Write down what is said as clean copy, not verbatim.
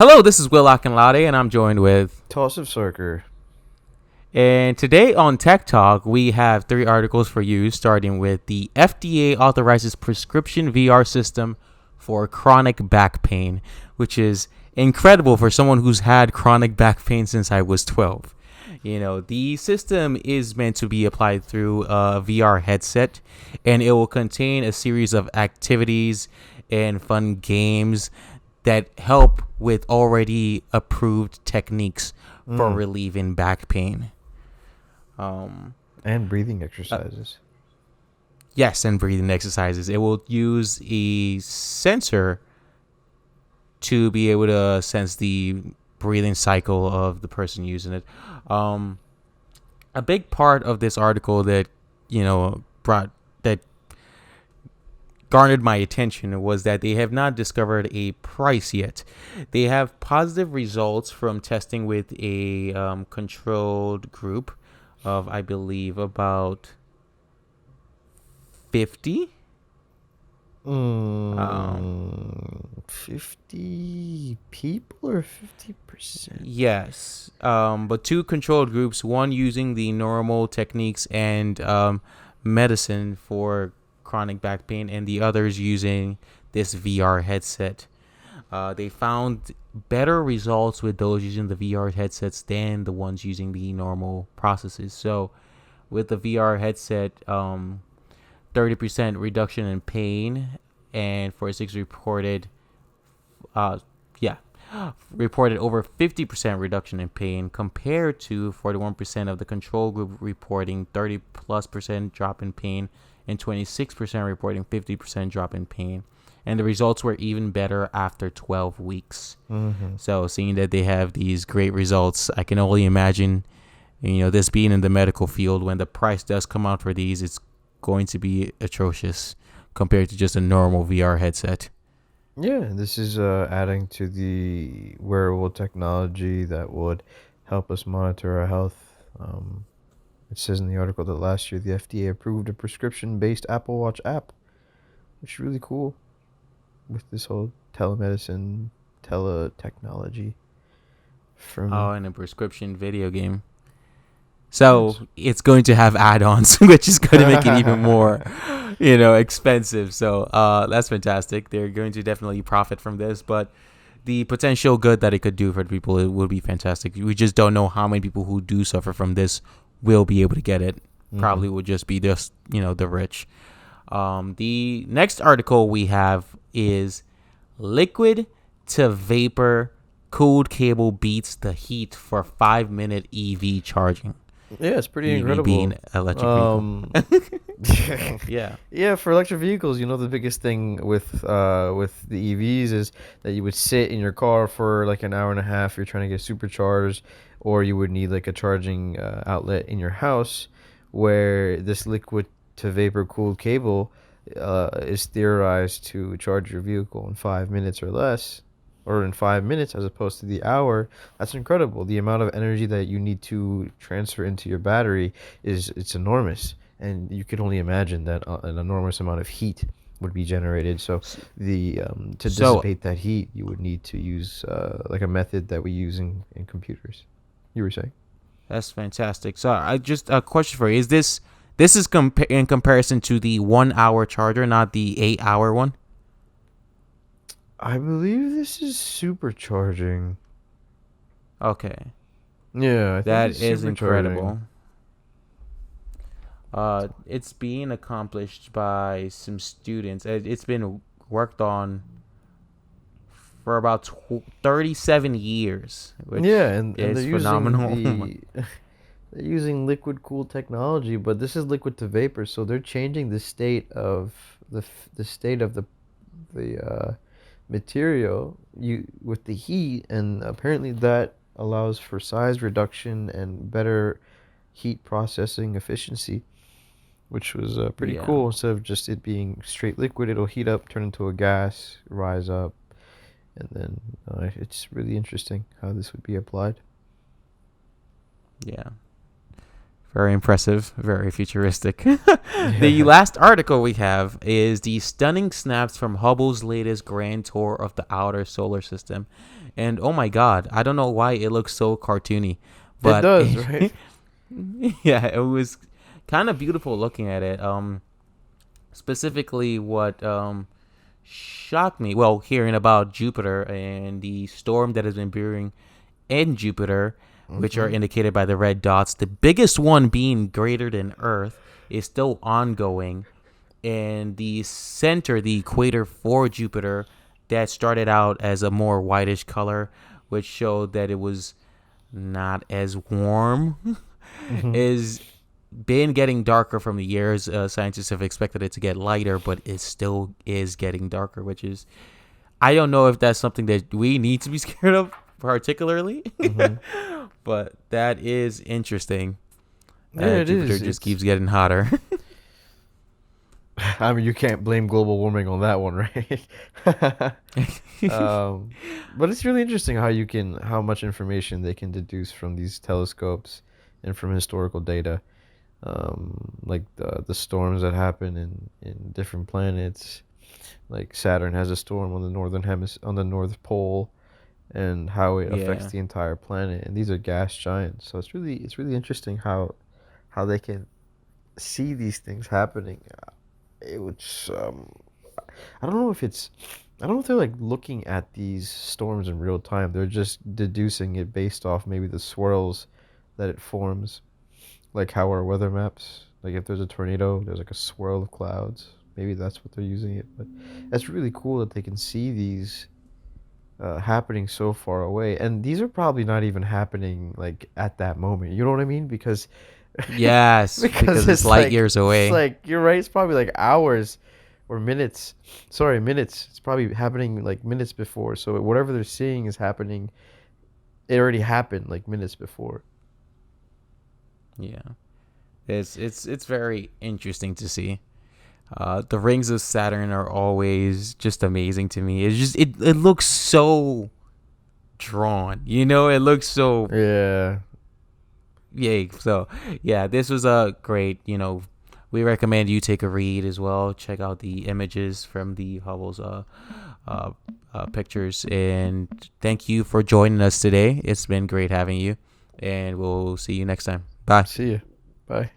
Hello, this is Will Akinlade, and I'm joined with. Toss of Sarker. And today on Tech Talk, we have three articles for you, starting with the FDA authorizes prescription VR system for chronic back pain, which is incredible for someone who's had chronic back pain since I was 12. The system is meant to be applied through a VR headset, and it will contain a series of activities and fun games that help with already approved techniques for Mm. relieving back pain. Um, And breathing uh, exercises. yes, and breathing exercises. It will use a sensor to be able to sense the breathing cycle of the person using it. Um, a big part of this article that brought that garnered my attention was that they have not discovered a price yet. They have positive results from testing with a controlled group of, I believe, about 50. 50 people or 50%? Yes. But two controlled groups, one using the normal techniques and medicine for chronic back pain, and the others using this VR headset. They found better results with those using the VR headsets than the ones using the normal processes. So, with the VR headset, 30% reduction in pain, and 46 reported, uh, yeah, reported over 50% reduction in pain compared to 41% of the control group reporting 30 plus percent drop in pain and 26% reporting 50% drop in pain. And the results were even better after 12 weeks. Mm-hmm. So seeing that they have these great results, I can only imagine, this being in the medical field, when the price does come out for these, it's going to be atrocious compared to just a normal VR headset. Yeah, this is adding to the wearable technology that would help us monitor our health. It says in the article that last year the FDA approved a prescription-based Apple Watch app, which is really cool with this whole telemedicine, teletechnology Oh, from. and a prescription video game. So Yes. it's going to have add-ons, which is going to make it even more, expensive. So that's fantastic. They're going to definitely profit from this, but the potential good that it could do for people, it would be fantastic. We just don't know how many people who do suffer from this will be able to get it. Mm-hmm. Probably would just be just, the rich. The next article we have is liquid to vapor cooled cable beats the heat for 5-minute EV charging. Yeah, it's pretty EV being incredible. electric vehicle. Um, Yeah. yeah, for electric vehicles, the biggest thing with the EVs is that you would sit in your car for like an hour and a half. You're trying to get supercharged, or you would need like a charging outlet in your house, where this liquid to vapor cooled cable is theorized to charge your vehicle in 5 minutes or less, or in 5 minutes as opposed to the hour. That's incredible. The amount of energy that you need to transfer into your battery it's enormous, and you could only imagine that an enormous amount of heat would be generated. So the to So dissipate that heat, you would need to use like a method that we use in computers. You were saying? that's fantastic. So I just a question for you: this is in comparison to the 1 hour charger, not the 8 hour one? I believe this is supercharging. Okay, Yeah, I think that it's is supercharging. incredible. It's being accomplished by some students. It's been worked on for about 37 years, Yeah, which and they're is using phenomenal. they're using liquid cooled technology, but this is liquid to vapor, so they're changing the state of the state of the material you with the heat, and apparently that allows for size reduction and better heat processing efficiency, which was pretty Yeah. cool. Instead of just it being straight liquid, it'll heat up, turn into a gas, rise up, and then it's really interesting how this would be applied. Yeah. Very impressive, very futuristic. The Yeah. last article we have is the stunning snaps from Hubble's latest grand tour of the outer solar system. And oh my god, I don't know why it looks so cartoony, It but does, right? yeah, it was kind of beautiful looking at it. Specifically, what shocked me, well, hearing about Jupiter and the storm that has been brewing in Jupiter, which are Mm-hmm. indicated by the red dots. The biggest one being greater than Earth is still ongoing, and the center, the equator for Jupiter, that started out as a more whitish color, which showed that it was not as warm, Mm-hmm. is been getting darker from the years. Scientists have expected it to get lighter, but it still is getting darker, which is, I don't know if that's something that we need to be scared of particularly, Mm-hmm. but that is interesting Yeah, that it Jupiter is. just It's. keeps getting hotter. I mean, you can't blame global warming on that one, right? But it's really interesting how much information they can deduce from these telescopes and from historical data. Like the storms that happen in different planets. Like Saturn has a storm on the on the North Pole, and how it affects Yeah. the entire planet. And these are gas giants, so it's really interesting how they can see these things happening. It would I don't know if it's I don't know if they're like looking at these storms in real time. They're just deducing it based off maybe the swirls that it forms, like how our weather maps. Like if there's a tornado, there's like a swirl of clouds. Maybe that's what they're using it. But it's really cool that they can see these happening so far away, and these are probably not even happening like at that moment. You know what I mean? Because Yes, because because it's it's light like years away. you're right. It's probably like hours or minutes. Sorry, minutes. It's probably happening like minutes before. So whatever they're seeing is happening. It already happened like minutes before. Yeah. It's very interesting to see. The rings of Saturn are always just amazing to me. It's just it looks so drawn. It looks so Yeah. yay. So yeah, this was a great. We recommend you take a read as well. Check out the images from the Hubble's uh, pictures, and thank you for joining us today. It's been great having you, and we'll see you next time. Bye. See you. Bye.